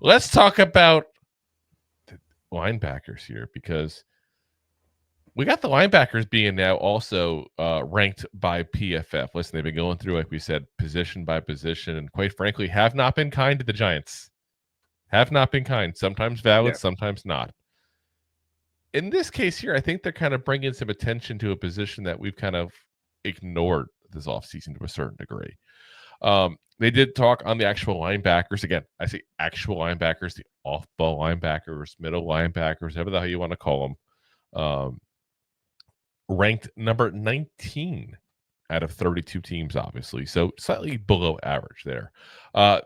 Let's talk about the linebackers here, because we got the linebackers being now also ranked by PFF. Listen, they've been going through, like we said, position by position, and quite frankly, have not been kind to the Giants. Have not been kind. Sometimes valid, sometimes not. In this case here, I think they're kind of bringing some attention to a position that we've kind of ignored this offseason to a certain degree. They did talk on the actual linebackers. Again, I say actual linebackers, the off-ball linebackers, middle linebackers, whatever the hell you want to call them. Ranked number 19 out of 32 teams, obviously. So slightly below average there.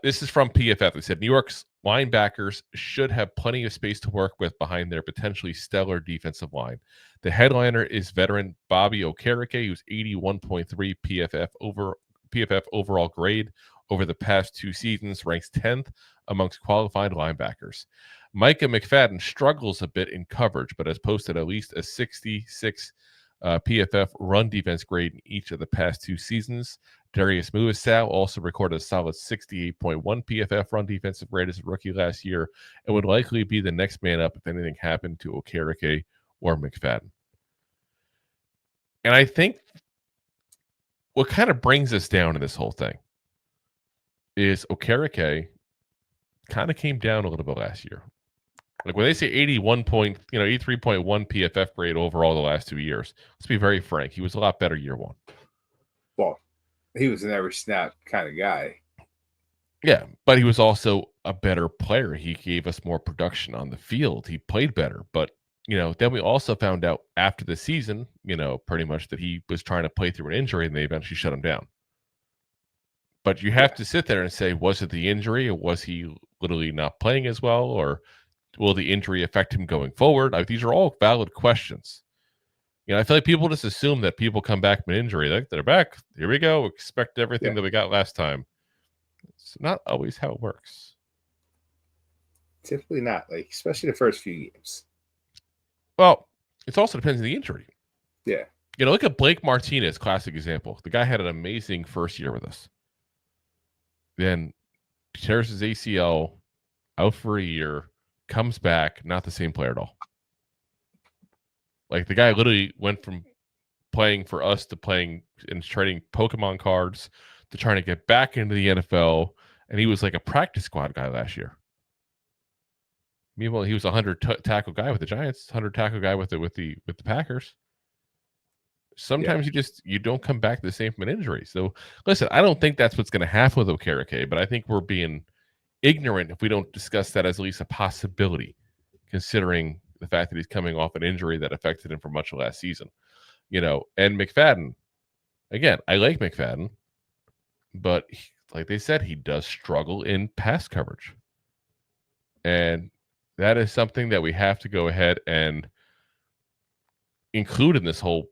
This is from PFF. They said New York's linebackers should have plenty of space to work with behind their potentially stellar defensive line. The headliner is veteran Bobby Okereke, who's 81.3 PFF overall grade over the past 2 seasons, ranks 10th amongst qualified linebackers. Micah McFadden struggles a bit in coverage, but has posted at least a 66 PFF run defense grade in each of the past 2 seasons. Darius Muasau also recorded a solid 68.1 PFF run defensive grade as a rookie last year, and would likely be the next man up if anything happened to Okereke or McFadden. And I think what kind of brings us down to this whole thing is Okereke kind of came down a little bit last year. Like when they say 83.1 PFF grade overall the last 2 years, let's be very frank, he was a lot better year one. Well, he was an every snap kind of guy. Yeah, but he was also a better player. He gave us more production on the field. He played better. But, then we also found out after the season, pretty much that he was trying to play through an injury and they eventually shut him down. But you have to sit there and say, was it the injury, or was he literally not playing as well, or will the injury affect him going forward? These are all valid questions. I feel like people just assume that people come back from an injury. Like, they're back. Here we go. Expect everything that we got last time. It's not always how it works. Typically not, especially the first few games. Well, it also depends on the injury. Yeah. Look at Blake Martinez, classic example. The guy had an amazing first year with us. Then tears his ACL, out for a year, comes back, not the same player at all. Like, the guy literally went from playing for us to playing and trading Pokemon cards to trying to get back into the NFL, and he was like a practice squad guy last year. Meanwhile, he was a 100 tackle guy with the Giants, 100 tackle guy with the Packers. Sometimes you don't come back the same from an injury. So listen, I don't think that's what's going to happen with Okereke, but I think we're being ignorant if we don't discuss that as at least a possibility, considering the fact that he's coming off an injury that affected him for much of last season. And McFadden, again, I like McFadden, but like they said, he does struggle in pass coverage. And that is something that we have to go ahead and include in this whole,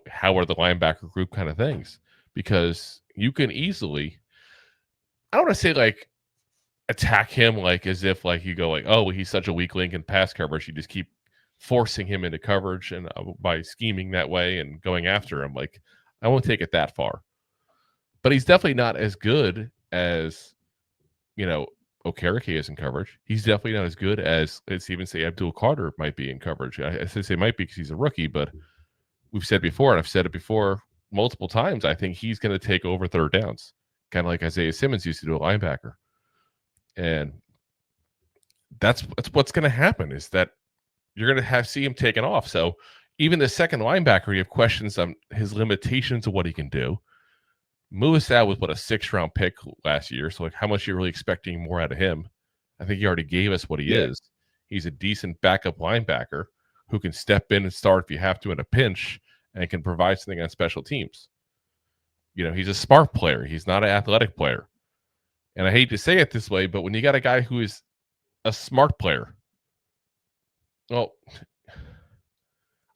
how are the linebacker group kind of things, because you can easily, I don't want to say attack him as if you go oh, he's such a weak link in pass coverage. You just keep forcing him into coverage and by scheming that way and going after him. I won't take it that far, but he's definitely not as good as, Okereke is in coverage. He's definitely not as good as, let's even say, Abdul Carter might be in coverage. I say might be because he's a rookie, but we've said before, and I've said it before multiple times, I think he's going to take over third downs, kind of like Isaiah Simmons used to do a linebacker. And that's what's going to happen, is that you're going to see him taken off. So even the second linebacker, you have questions on his limitations of what he can do. Muasau was a 6th-round pick last year, so how much are you really expecting more out of him? I think he already gave us what he is. He's a decent backup linebacker who can step in and start if you have to in a pinch and can provide something on special teams. He's a smart player. He's not an athletic player. And I hate to say it this way, but when you got a guy who is a smart player, well, I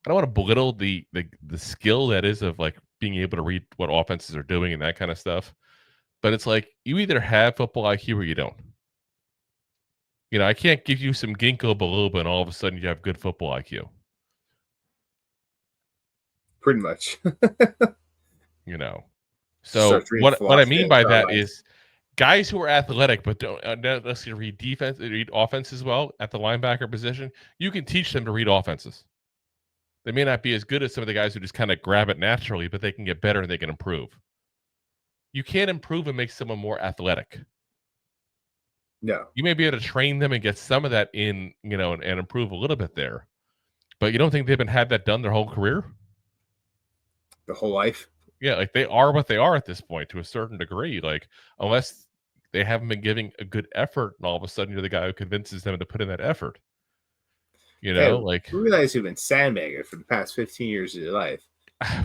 don't want to belittle the skill that is of being able to read what offenses are doing and that kind of stuff. But it's you either have football IQ or you don't. I can't give you some ginkgo biloba and all of a sudden you have good football IQ. Pretty much. So what I mean by that is guys who are athletic but don't necessarily read offense as well at the linebacker position, you can teach them to read offenses. They may not be as good as some of the guys who just kind of grab it naturally, but they can get better and they can improve. You can't improve and make someone more athletic. No. You may be able to train them and get some of that in, and improve a little bit there. But you don't think they've had that done their whole career? The whole life? Yeah, like they are what they are at this point to a certain degree. Like, unless they haven't been giving a good effort, and all of a sudden you're the guy who convinces them to put in that effort. Like we realize you've been sandbagging for the past 15 years of your life.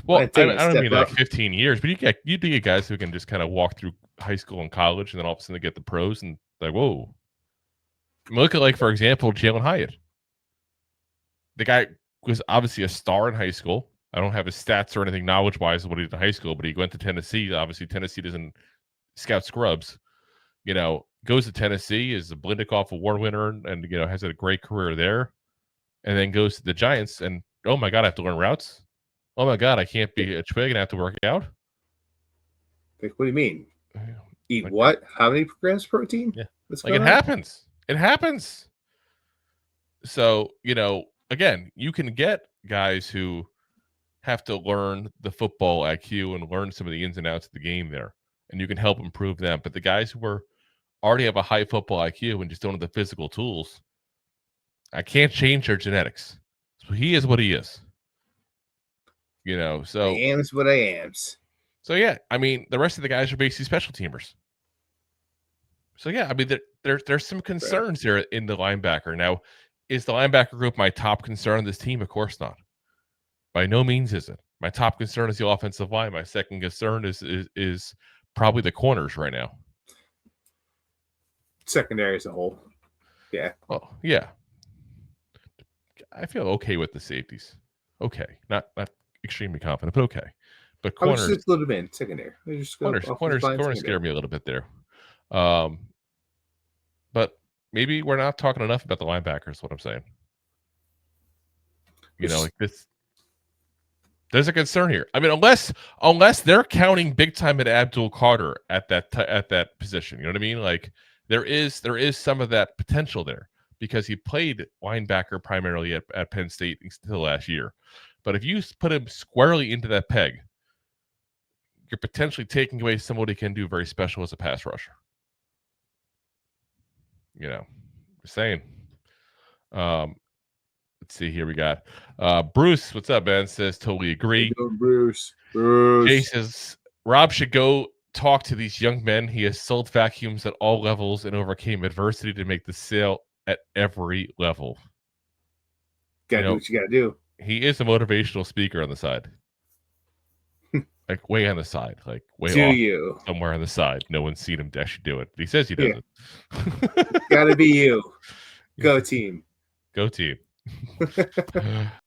Well, I don't mean like 15 years, but you do get guys who can just kind of walk through high school and college, and then all of a sudden they get the pros, and like, whoa. Look at, like, for example, Jalen Hyatt. The guy was obviously a star in high school. I don't have his stats or anything knowledge-wise of what he did in high school, but he went to Tennessee. Obviously, Tennessee doesn't scout scrubs. Goes to Tennessee, is a Blindikoff Award winner, and has a great career there. And then goes to the Giants, and oh my God, I have to learn routes. Oh my God, I can't be a twig and I have to work out. Like, what do you mean? Eat what? How many grams of protein? Yeah, like it happens. It happens. So again, you can get guys who have to learn the football IQ and learn some of the ins and outs of the game there, and you can help improve them. But the guys who already have a high football IQ and just don't have the physical tools, I can't change their genetics. So he is what he is. So I am's what I am's. So yeah, I mean, the rest of the guys are basically special teamers. So yeah, I mean, there's some concerns there in the linebacker. Now, is the linebacker group my top concern on this team? Of course not. By no means is it. My top concern is the offensive line. My second concern is probably the corners right now. Secondary as a whole. Yeah. Well, yeah. I feel okay with the safeties. Okay. Not extremely confident, but okay. But corners, I was just a little bit in secondary. Corners scare me a little bit there. But maybe we're not talking enough about the linebackers. What I'm saying, like this. There's a concern here. I mean, unless they're counting big time at Abdul Carter at that position, you know what I mean? Like there is some of that potential there because he played linebacker primarily at Penn State until last year. But if you put him squarely into that peg, you're potentially taking away somebody who can do very special as a pass rusher. Just saying. Let's see here. We got Bruce. What's up, man? Says totally agree. Bruce. Jay says Rob should go talk to these young men. He has sold vacuums at all levels and overcame adversity to make the sale at every level. Gotta do what you gotta do. He is a motivational speaker on the side. Like way on the side, like way do off you somewhere on the side. No one's seen him actually do it, but he says he does it. Gotta be you. Go team. Go team.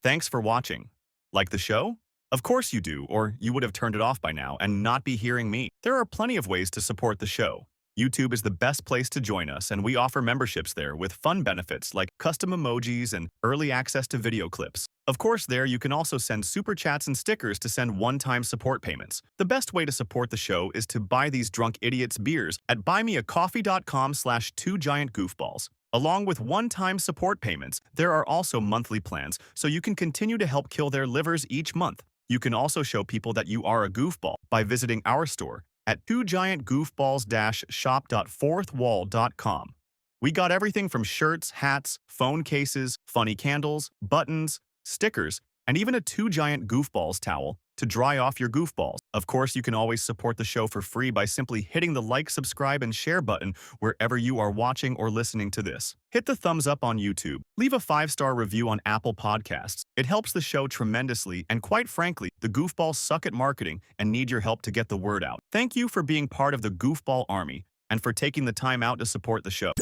Thanks for watching. Like the show? Of course you do, or you would have turned it off by now and not be hearing me. There are plenty of ways to support the show. YouTube is the best place to join us, and we offer memberships there with fun benefits like custom emojis and early access to video clips. Of course, there you can also send super chats and stickers to send one-time support payments. The best way to support the show is to buy these drunk idiots beers at buymeacoffee.com/2giantgoofballs. Along with one-time support payments, there are also monthly plans, so you can continue to help kill their livers each month. You can also show people that you are a goofball by visiting our store at 2giantgoofballs-shop.fourthwall.com. We got everything from shirts, hats, phone cases, funny candles, buttons, stickers, and even a 2 Giant Goofballs towel to dry off your goofballs. Of course, you can always support the show for free by simply hitting the like, subscribe, and share button wherever you are watching or listening to this. Hit the thumbs up on YouTube. Leave a 5-star review on Apple Podcasts. It helps the show tremendously, and quite frankly, the goofballs suck at marketing and need your help to get the word out. Thank you for being part of the Goofball Army and for taking the time out to support the show.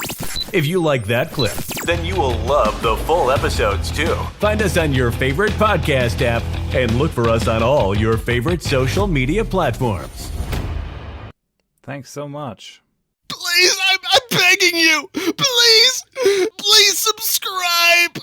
If you like that clip, then you will love the full episodes too. Find us on your favorite podcast app and look for us on all your favorite social media platforms. Thanks so much. Please, I'm begging you. Please subscribe.